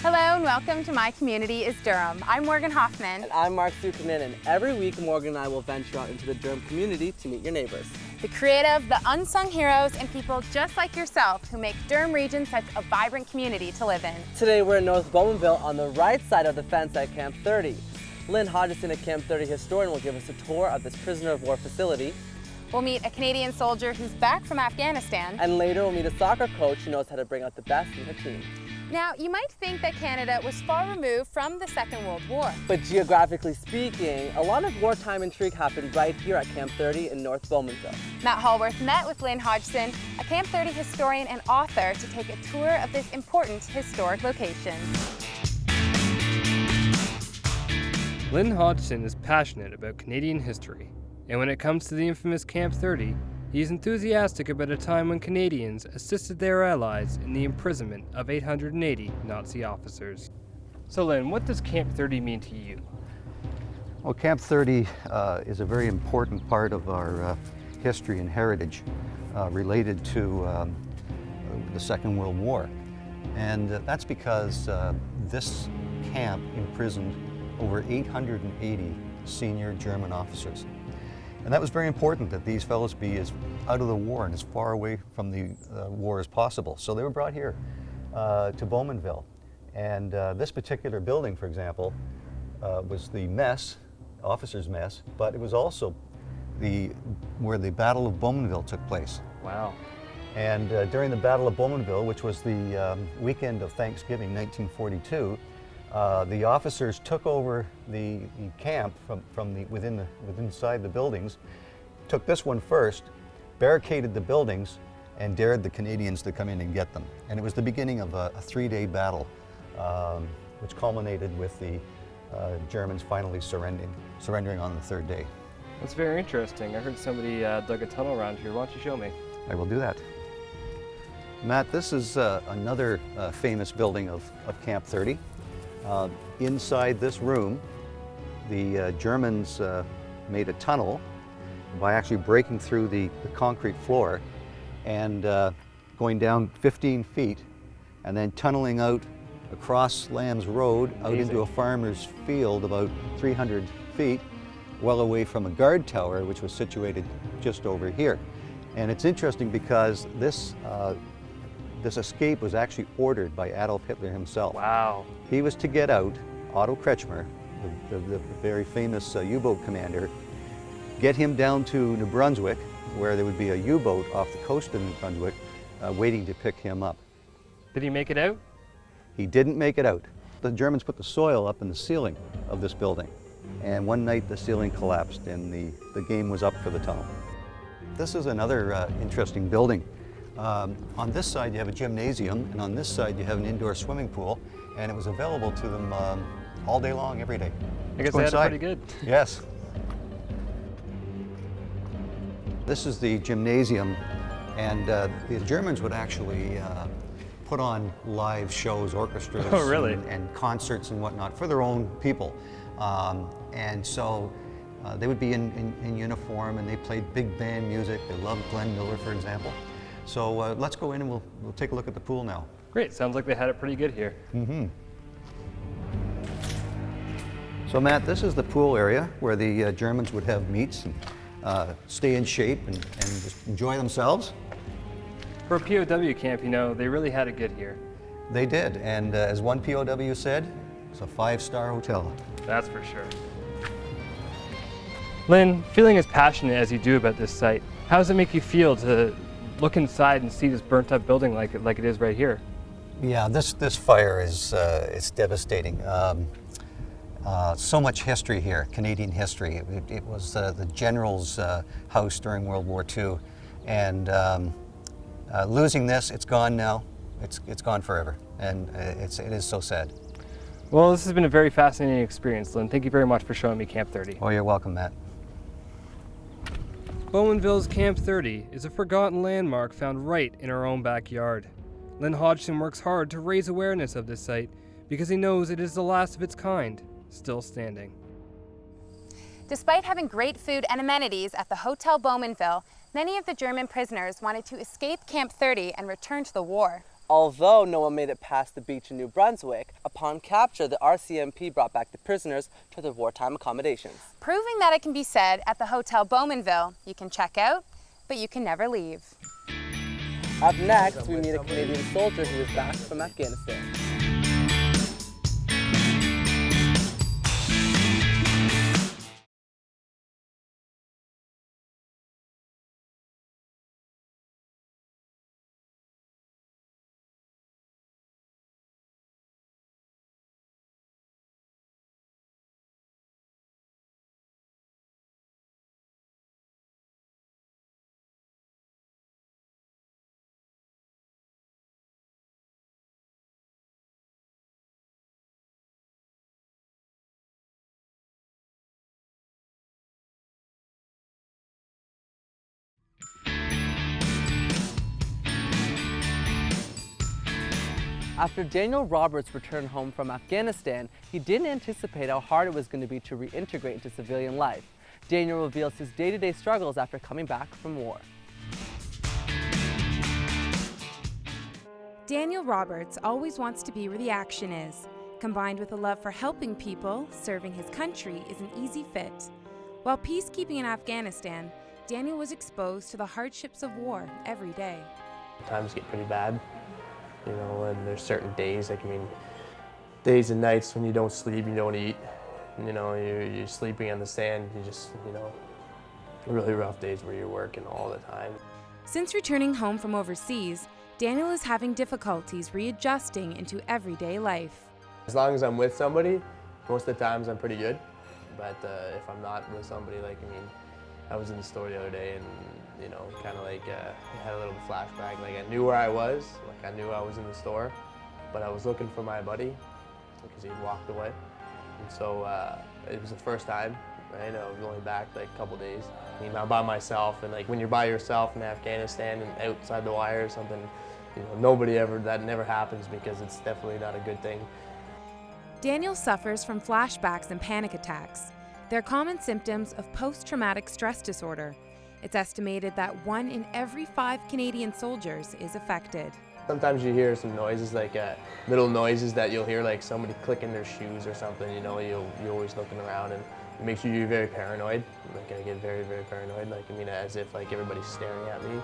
Hello and welcome to My Community is Durham. I'm Morgan Hoffman. And I'm Mark Zuckerman, and every week Morgan and I will venture out into the Durham community to meet your neighbors. The creative, the unsung heroes, and people just like yourself who make Durham region such a vibrant community to live in. Today we're in North Bowmanville on the right side of the fence at Camp 30. Lynn Hodgson, a Camp 30 historian, will give us a tour of this prisoner of war facility. We'll meet a Canadian soldier who's back from Afghanistan. And later we'll meet a soccer coach who knows how to bring out the best in her team. Now, you might think that Canada was far removed from the Second World War. But geographically speaking, a lot of wartime intrigue happened right here at Camp 30 in North Bowmanville. Matt Hallworth met with Lynn Hodgson, a Camp 30 historian and author, to take a tour of this important historic location. Lynn Hodgson is passionate about Canadian history, and when it comes to the infamous Camp 30, he's enthusiastic about a time when Canadians assisted their allies in the imprisonment of 880 Nazi officers. So Lynn, what does Camp 30 mean to you? Well, Camp 30 is a very important part of our history and heritage related to the Second World War. And that's because this camp imprisoned over 880 senior German officers. And that was very important, that these fellows be as out of the war and as far away from the war as possible. So they were brought here to Bowmanville. And this particular building, for example, was the mess, officers' mess, but it was also where the Battle of Bowmanville took place. Wow. And during the Battle of Bowmanville, which was the weekend of Thanksgiving, 1942, the officers took over the camp from inside the buildings, took this one first, barricaded the buildings, and dared the Canadians to come in and get them. And it was the beginning of a three-day battle, which culminated with the Germans finally surrendering on the third day. That's very interesting. I heard somebody dug a tunnel around here. Why don't you show me? I will do that. Matt, this is another famous building of Camp 30. Inside this room, the Germans made a tunnel by actually breaking through the concrete floor and going down 15 feet and then tunneling out across Lamb's Road out into a farmer's field about 300 feet, well away from a guard tower which was situated just over here. And it's interesting because this escape was actually ordered by Adolf Hitler himself. Wow. He was to get out Otto Kretschmer, the very famous U-boat commander, get him down to New Brunswick, where there would be a U-boat off the coast of New Brunswick waiting to pick him up. Did he make it out? He didn't make it out. The Germans put the soil up in the ceiling of this building, and one night the ceiling collapsed and the game was up for the tunnel. This is another interesting building. On this side you have a gymnasium, and on this side you have an indoor swimming pool, and it was available to them all day long, every day. I guess they had it pretty good. Yes. This is the gymnasium, and the Germans would actually put on live shows, orchestras, oh, really? and concerts and whatnot for their own people. And so they would be in uniform, and they played big band music. They loved Glenn Miller, for example. So let's go in and we'll take a look at the pool now. Great, sounds like they had it pretty good here. Mm-hmm. So Matt, this is the pool area where the Germans would have meets and stay in shape and just enjoy themselves. For a POW camp, you know, they really had it good here. They did, and as one POW said, it's a 5-star hotel. That's for sure. Lynn, feeling as passionate as you do about this site, how does it make you feel to look inside and see this burnt up building like it is right here? Yeah, this fire is it's devastating. So much history here, Canadian history. It was the general's house during World War II, and losing this, it's gone now. It's gone forever, and it is so sad. Well, this has been a very fascinating experience, Lynn. Thank you very much for showing me Camp 30. Oh, you're welcome, Matt. Bowmanville's Camp 30 is a forgotten landmark found right in our own backyard. Lynn Hodgson works hard to raise awareness of this site because he knows it is the last of its kind, still standing. Despite having great food and amenities at the Hotel Bowmanville, many of the German prisoners wanted to escape Camp 30 and return to the war. Although no one made it past the beach in New Brunswick, upon capture, the RCMP brought back the prisoners to their wartime accommodations. Proving that it can be said at the Hotel Bowmanville, you can check out, but you can never leave. Up next, we meet a Canadian soldier who is back from Afghanistan. After Daniel Roberts returned home from Afghanistan, he didn't anticipate how hard it was going to be to reintegrate into civilian life. Daniel reveals his day-to-day struggles after coming back from war. Daniel Roberts always wants to be where the action is. Combined with a love for helping people, serving his country is an easy fit. While peacekeeping in Afghanistan, Daniel was exposed to the hardships of war every day. Times get pretty bad, you know, and there's certain days, like, I mean, days and nights when you don't sleep, you don't eat, you know, you're sleeping on the sand, you just, you know, really rough days where you're working all the time. Since returning home from overseas, Daniel is having difficulties readjusting into everyday life. As long as I'm with somebody, most of the times I'm pretty good, but if I'm not with somebody, like, I mean, I was in the store the other day and, you know, kind of like had a little flashback. Like, I knew where I was, like I knew I was in the store, but I was looking for my buddy because he walked away. And so it was the first time, right? I was only back like a couple days. I mean, I'm by myself, and like when you're by yourself in Afghanistan and outside the wire or something, you know, that never happens because it's definitely not a good thing. Daniel suffers from flashbacks and panic attacks. They're common symptoms of post-traumatic stress disorder. It's estimated that 1 in every 5 Canadian soldiers is affected. Sometimes you hear some noises, like little noises that you'll hear, like somebody clicking their shoes or something, you know, you're always looking around, and it makes you very paranoid. Like, I get very, very paranoid, like, I mean, as if like everybody's staring at me.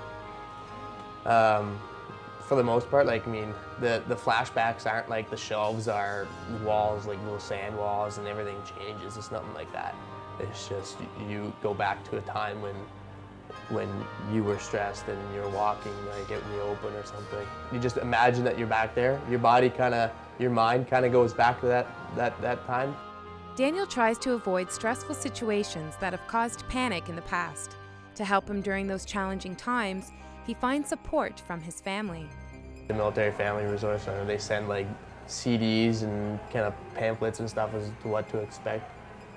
For the most part, like, I mean, the flashbacks aren't like the shelves are walls, like little sand walls, and everything changes. It's nothing like that. It's just you go back to a time when you were stressed and you're walking like out in the open or something. You just imagine that you're back there. Your mind kind of goes back to that time. Daniel tries to avoid stressful situations that have caused panic in the past. To help him during those challenging times, he finds support from his family. The Military Family Resource Center, they send like CDs and kind of pamphlets and stuff as to what to expect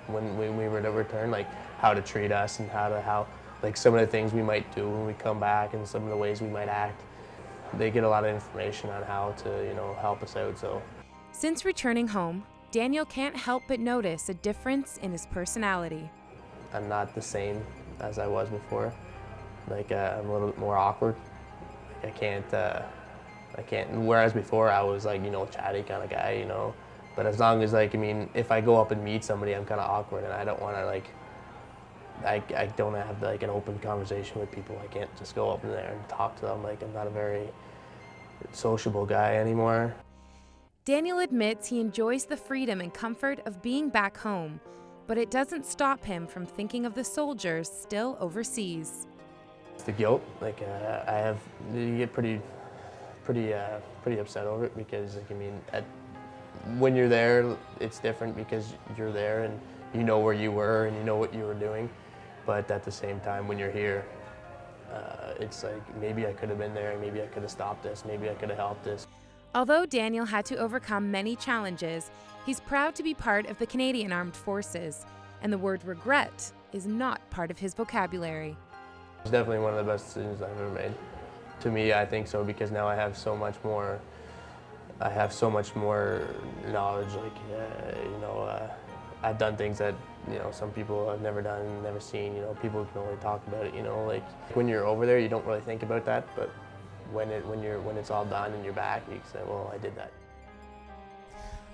when we were to return, like how to treat us and how like some of the things we might do when we come back and some of the ways we might act. They get a lot of information on how to, you know, help us out. So, since returning home, Daniel can't help but notice a difference in his personality. I'm not the same as I was before. Like, I'm a little bit more awkward. Like, I can't, whereas before I was like, you know, chatty kind of guy, you know. But as long as, like, I mean, if I go up and meet somebody, I'm kind of awkward and I don't want to, like, I don't have like an open conversation with people. I can't just go up in there and talk to them. Like, I'm not a very sociable guy anymore. Daniel admits he enjoys the freedom and comfort of being back home, but it doesn't stop him from thinking of the soldiers still overseas. It's the guilt. Like, you get pretty upset over it because, like, I mean, when you're there, it's different because you're there and you know where you were and you know what you were doing. But at the same time, when you're here, it's like, maybe I could have been there, maybe I could have stopped this, maybe I could have helped this. Although Daniel had to overcome many challenges, he's proud to be part of the Canadian Armed Forces, and the word regret is not part of his vocabulary. It's definitely one of the best decisions I've ever made. To me, I think so, because now I have so much more knowledge, like, you know, I've done things that, you know, some people have never done, never seen, you know, people can only talk about it, you know, like when you're over there, you don't really think about that, but when it's all done and you're back, you can say, well, I did that.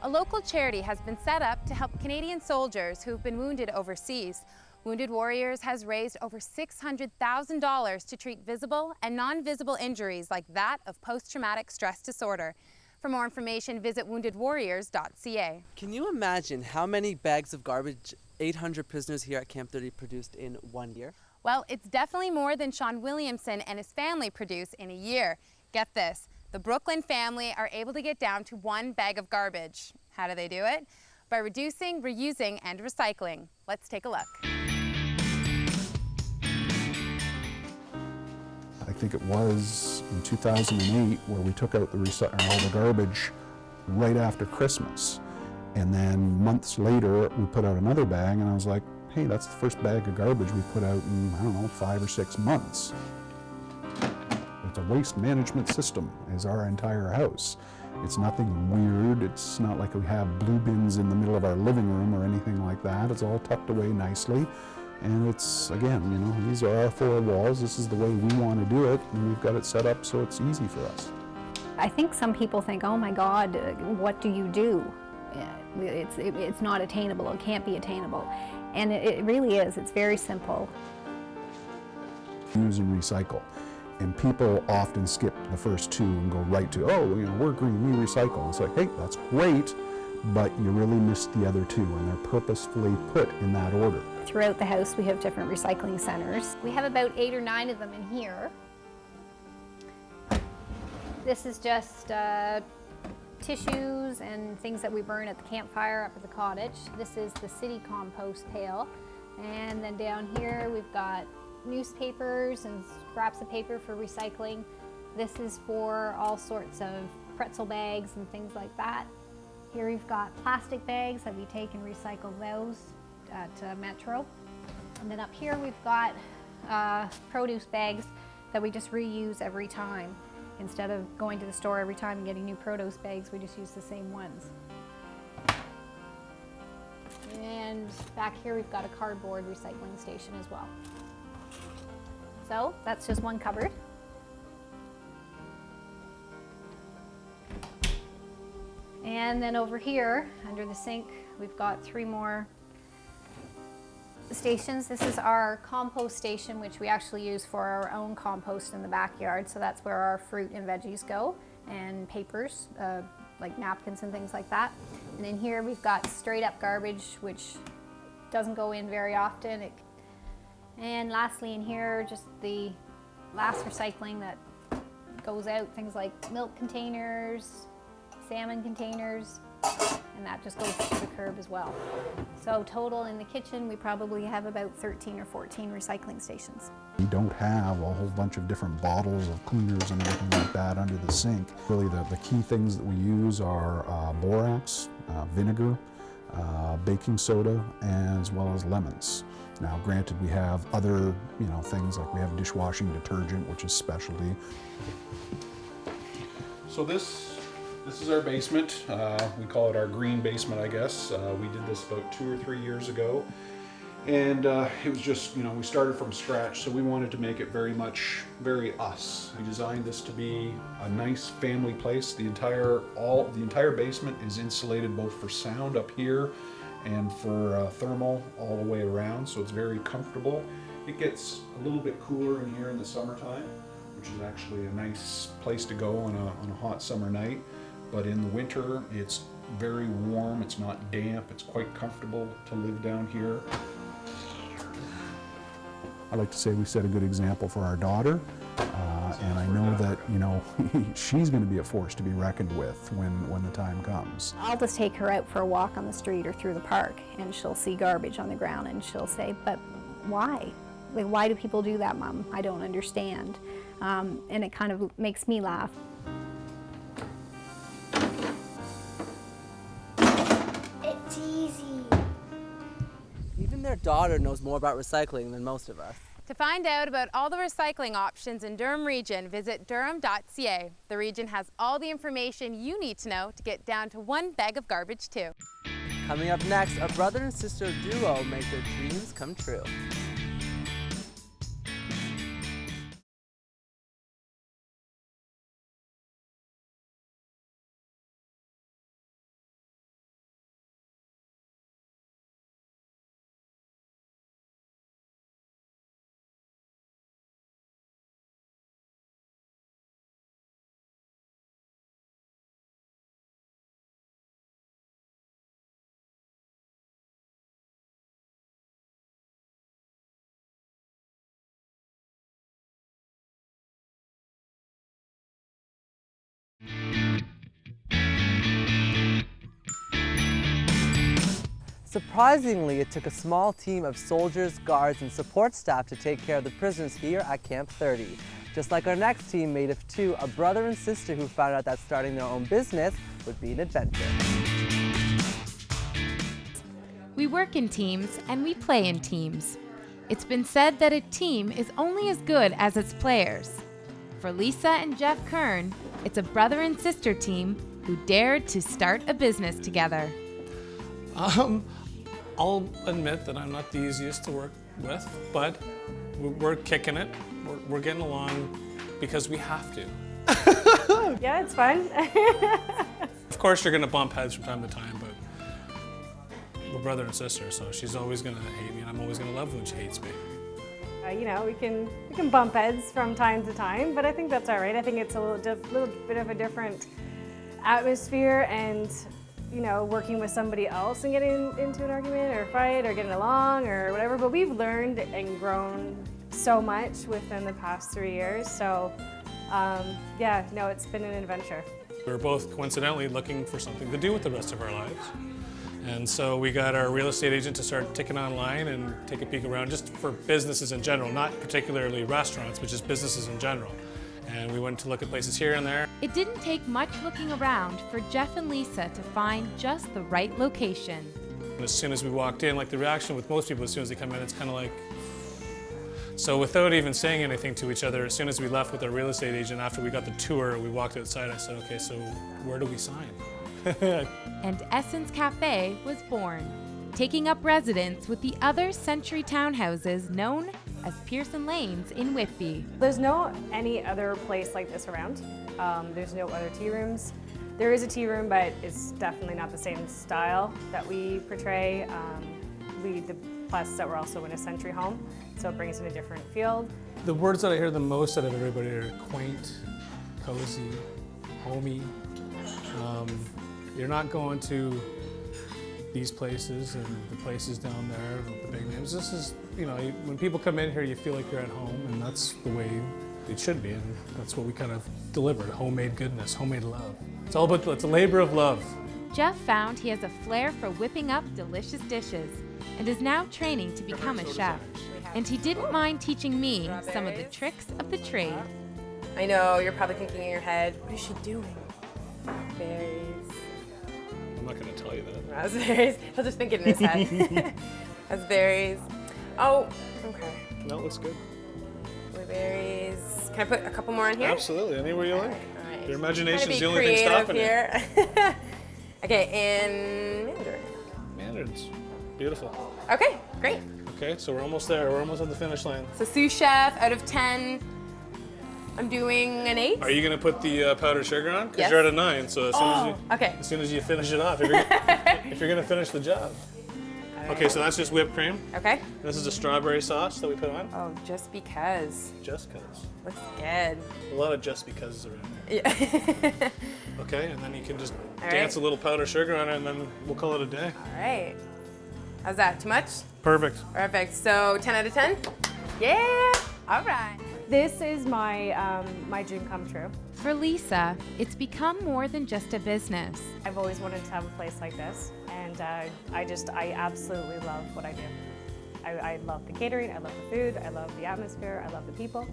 A local charity has been set up to help Canadian soldiers who've been wounded overseas. Wounded Warriors has raised over $600,000 to treat visible and non-visible injuries like that of post-traumatic stress disorder. For more information, visit woundedwarriors.ca. Can you imagine how many bags of garbage 800 prisoners here at Camp 30 produced in 1 year? Well, it's definitely more than Sean Williamson and his family produce in a year. Get this, the Brooklyn family are able to get down to 1 bag of garbage. How do they do it? By reducing, reusing, and recycling. Let's take a look. I think it was in 2008 where we took out all the garbage right after Christmas. And then months later, we put out another bag, and I was like, hey, that's the first bag of garbage we put out in, I don't know, 5 or 6 months. It's a waste management system, is our entire house. It's nothing weird. It's not like we have blue bins in the middle of our living room or anything like that. It's all tucked away nicely. And it's, again, you know, these are our 4 walls. This is the way we want to do it, and we've got it set up so it's easy for us. I think some people think, oh my God, what do you do? It's not attainable, it can't be attainable. And it really is, it's very simple. Use and recycle. And people often skip the first 2 and go right to, oh, you know, we're green, we recycle. It's like, hey, that's great, but you really missed the other 2, and they're purposefully put in that order. Throughout the house we have different recycling centers. We have about 8 or 9 of them in here. This is just tissues and things that we burn at the campfire up at the cottage. This is the city compost pail. And then down here we've got newspapers and scraps of paper for recycling. This is for all sorts of pretzel bags and things like that. Here we've got plastic bags that we take and recycle those at Metro. And then up here we've got produce bags that we just reuse every time. Instead of going to the store every time and getting new produce bags, we just use the same ones. And back here we've got a cardboard recycling station as well. So that's just one cupboard. And then over here, under the sink, we've got 3 more stations. This is our compost station, which we actually use for our own compost in the backyard. So that's where our fruit and veggies go, and papers, like napkins and things like that. And in here we've got straight up garbage, which doesn't go in very often. And lastly in here, just the last recycling that goes out, things like milk containers, salmon containers, and that just goes to the curb as well. So total in the kitchen, we probably have about 13 or 14 recycling stations. We don't have a whole bunch of different bottles of cleaners and everything like that under the sink. Really the key things that we use are borax, vinegar, baking soda, as well as lemons. Now granted, we have other things like we have dishwashing detergent, which is specialty. So this is our basement. We call it our green basement, I guess. We did this about 2 or 3 years ago. And it was just, we started from scratch, so we wanted to make it very us. We designed this to be a nice family place. The entire basement is insulated both for sound up here and for thermal all the way around, so it's very comfortable. It gets a little bit cooler in here in the summertime, which is actually a nice place to go on a hot summer night. But in the winter, it's very warm, it's not damp, it's quite comfortable to live down here. I like to say we set a good example for our daughter, and I know that she's going to be a force to be reckoned with when the time comes. I'll just take her out for a walk on the street or through the park, and she'll see garbage on the ground, and she'll say, but why? Like, why do people do that, Mom? I don't understand. And it kind of makes me laugh. It's easy. Even their daughter knows more about recycling than most of us. To find out about all the recycling options in Durham region, visit durham.ca. The region has all the information you need to know to get down to 1 bag of garbage too. Coming up next, a brother and sister duo make their dreams come true. Surprisingly, it took a small team of soldiers, guards, and support staff to take care of the prisoners here at Camp 30. Just like our next team made of two, a brother and sister who found out that starting their own business would be an adventure. We work in teams and we play in teams. It's been said that a team is only as good as its players. For Lisa and Jeff Kern, it's a brother and sister team who dared to start a business together. I'll admit that I'm not the easiest to work with, but we're kicking it. We're getting along because we have to. Yeah, it's fun. Of course, you're going to bump heads from time to time, but we're brother and sister, so she's always going to hate me, and I'm always going to love her when she hates me. You know, we can bump heads from time to time, but I think that's all right. I think it's a little bit of a different atmosphere, and you know, working with somebody else and getting into an argument or a fight or getting along or whatever. But we've learned and grown so much within the past 3 years. So yeah, no, it's been an adventure. We're both coincidentally looking for something to do with the rest of our lives. And so we got our real estate agent to start ticking online and take a peek around just for businesses in general, not particularly restaurants, but just businesses in general. And we went to look at places here and there. It didn't take much looking around for Jeff and Lisa to find just the right location. And as soon as we walked in, like the reaction with most people as soon as they come in, it's kind of like, so without even saying anything to each other, as soon as we left with our real estate agent, after we got the tour, we walked outside, I said, okay, so where do we sign? And Essence Cafe was born, taking up residence with the other century townhouses known as Pearson Lanes in Whitby. There's no any other place like this around. There's no other tea rooms. There is a tea room, but it's definitely not the same style that we portray. Plus that we're also in a century home, so it brings in a different feel. The words that I hear the most out of everybody are quaint, cozy, homey. You're not going to these places and the places down there, the big names. This is, you know, when people come in here, you feel like you're at home, and that's the way it should be, and that's what we kind of deliver, homemade goodness, homemade love. It's all about, it's a labor of love. Jeff found he has a flair for whipping up delicious dishes and is now training to become a chef. And he didn't mind teaching me some of the tricks of the trade. I know, you're probably thinking in your head, what is she doing? Berries. I'm not going to tell you that. Raspberries. He'll just think it in his head. Raspberries. Oh, okay. No, it looks good. Blueberries. Can I put a couple more in here? Absolutely, anywhere you like. All right. Your imagination is the only thing stopping here. it. Okay, and mandarin. Mandarins. Beautiful. Okay, great. Okay, so we're almost there. We're almost at the finish line. So sous chef, out of 10, I'm doing an 8. Are you going to put the powdered sugar on? Because Yes. you're at a 9, so Okay. as soon as you finish it off, if you're going to finish the job. Okay, so that's just whipped cream. Okay. This is a strawberry sauce that we put on. Oh, just because. Just because. Looks good. A lot of just becauses around here. Yeah. Okay, and then you can just All dance right. a little powdered sugar on it, and then we'll call it a day. All right. How's that? Too much? Perfect. Perfect. So 10 out of 10? Yeah. All right. This is my my dream come true. For Lisa, it's become more than just a business. I've always wanted to have a place like this, and I absolutely love what I do. I love the catering, I love the food, I love the atmosphere, I love the people.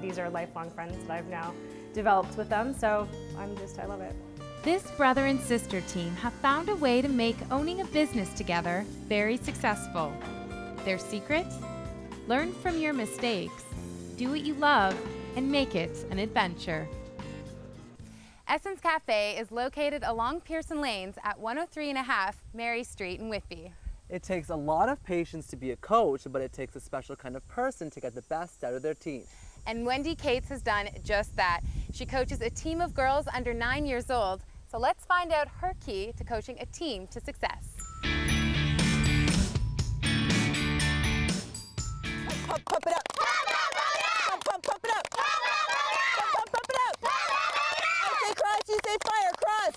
These are lifelong friends that I've now developed with them, so I love it. This brother and sister team have found a way to make owning a business together very successful. Their secret? Learn from your mistakes, do what you love, and make it an adventure. Essence Cafe is located along Pearson Lanes at 103.5 Mary Street in Whitby. It takes a lot of patience to be a coach, but it takes a special kind of person to get the best out of their team. And Wendy Cates has done just that. She coaches a team of girls under 9 years old. So let's find out her key to coaching a team to success. Pump it up. Pump it up. Pump it up. I say cross, you say fire. Cross.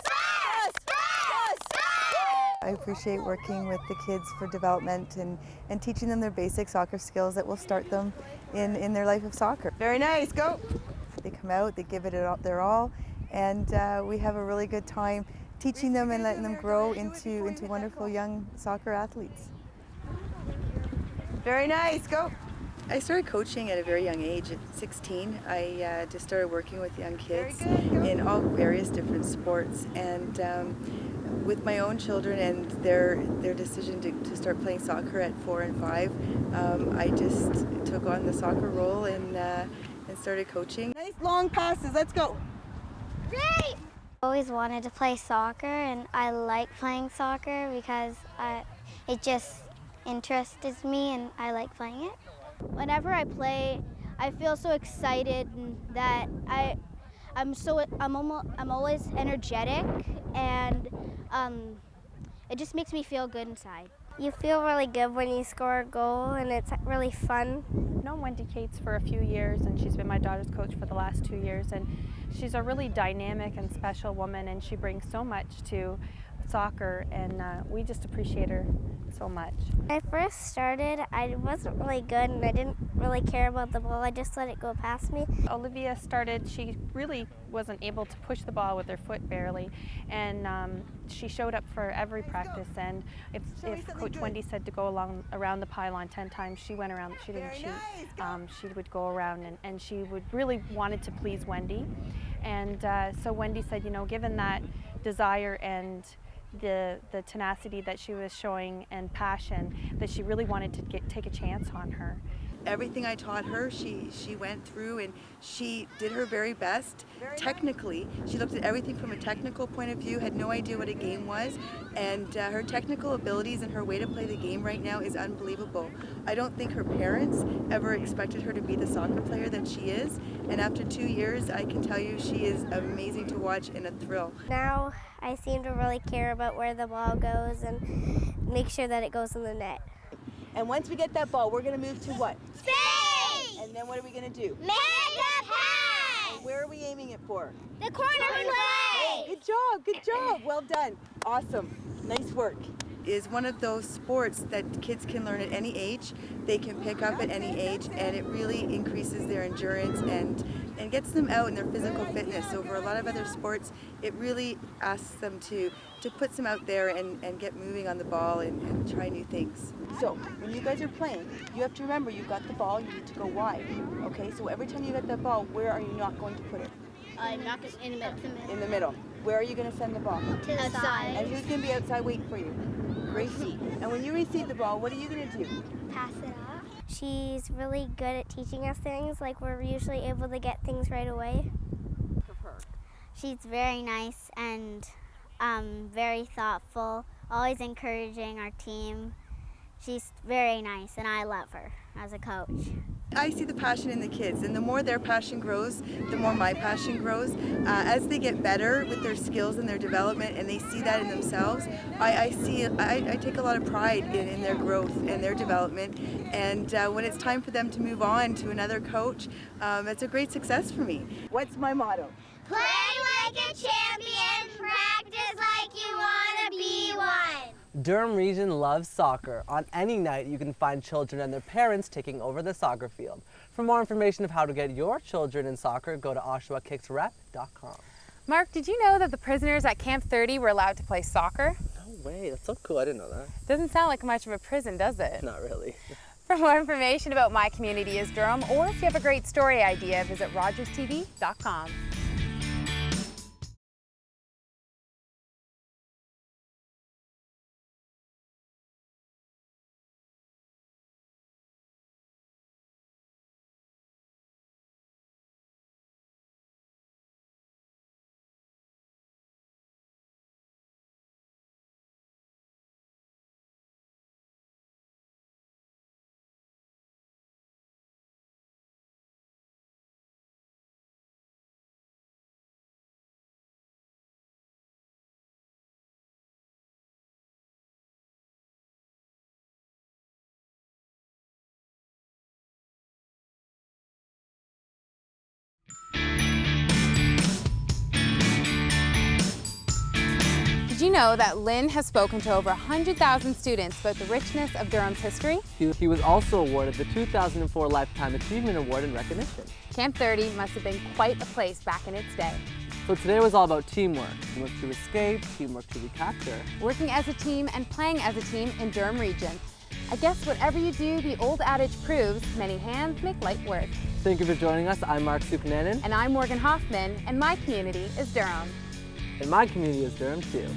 I appreciate working with the kids for development and teaching them their basic soccer skills that will start them in their life of soccer. Very nice, go. They come out, they give it their all, and we have a really good time teaching them and letting them grow into wonderful young soccer athletes. Very nice, go. I started coaching at a very young age. At 16, I just started working with young kids in all various different sports, and with my own children and their decision to start playing soccer at 4 and 5, I just took on the soccer role and started coaching. Nice long passes, let's go. Great! I always wanted to play soccer, and I like playing soccer because it just interests me and I like playing it. Whenever I play, I feel so excited that I'm always energetic, and it just makes me feel good inside. You feel really good when you score a goal, and it's really fun. I've known Wendy Cates for a few years, and she's been my daughter's coach for the last 2 years, and she's a really dynamic and special woman, and she brings so much to soccer, and we just appreciate her so much. When I first started, I wasn't really good, and I didn't really care about the ball. I just let it go past me. Olivia started, she really wasn't able to push the ball with her foot barely, and she showed up for every practice, and if Coach Wendy said to go around the pylon 10 times, she went around. She didn't cheat. She would go around, and she would really wanted to please Wendy, and so Wendy said, you know, given that desire and the tenacity that she was showing and passion, that she really wanted to take a chance on her. Everything I taught her, she went through, and she did her very best. Technically, she looked at everything from a technical point of view, had no idea what a game was, and her technical abilities and her way to play the game right now is unbelievable. I don't think her parents ever expected her to be the soccer player that she is, and after 2 years, I can tell you she is amazing to watch and a thrill. Now I seem to really care about where the ball goes and make sure that it goes in the net. And once we get that ball, we're going to move to what? Space! And then what are we going to do? Make a pass! And where are we aiming it for? The corner flag! Good job, good job. Well done. Awesome. Nice work. Is one of those sports that kids can learn at any age, they can pick up at any age, and it really increases their endurance and gets them out in their physical fitness. Over a lot of other sports, it really asks them to put some out there and get moving on the ball and try new things. So when you guys are playing, you have to remember you've got the ball, you need to go wide. Okay, so every time you get that ball, where are you not going to put it? I'm not going in the middle. In the middle. Where are you going to send the ball? To the side. And who's going to be outside waiting for you? Gracie. And when you receive the ball, what are you going to do? Pass it off. She's really good at teaching us things, like we're usually able to get things right away. She's very nice and very thoughtful, always encouraging our team. She's very nice, and I love her as a coach. I see the passion in the kids, and the more their passion grows, the more my passion grows. As they get better with their skills and their development, and they see that in themselves, I take a lot of pride in their growth and their development. And when it's time for them to move on to another coach, it's a great success for me. What's my motto? Play like a champion, practice like you want to be one. Durham Region loves soccer. On any night, you can find children and their parents taking over the soccer field. For more information of how to get your children in soccer, go to oshawakicksrep.com. Mark, did you know that the prisoners at Camp 30 were allowed to play soccer? No way, that's so cool. I didn't know that. Doesn't sound like much of a prison, does it? Not really. For more information about My Community is Durham, or if you have a great story idea, visit rogerstv.com. Did you know that Lynn has spoken to over 100,000 students about the richness of Durham's history? He was also awarded the 2004 Lifetime Achievement Award in recognition. Camp 30 must have been quite a place back in its day. So today was all about teamwork. Teamwork to escape, teamwork to recapture. Working as a team and playing as a team in Durham region. I guess whatever you do, the old adage proves, many hands make light work. Thank you for joining us. I'm Mark Supananen. And I'm Morgan Hoffman, and my community is Durham. And my community is Durham too.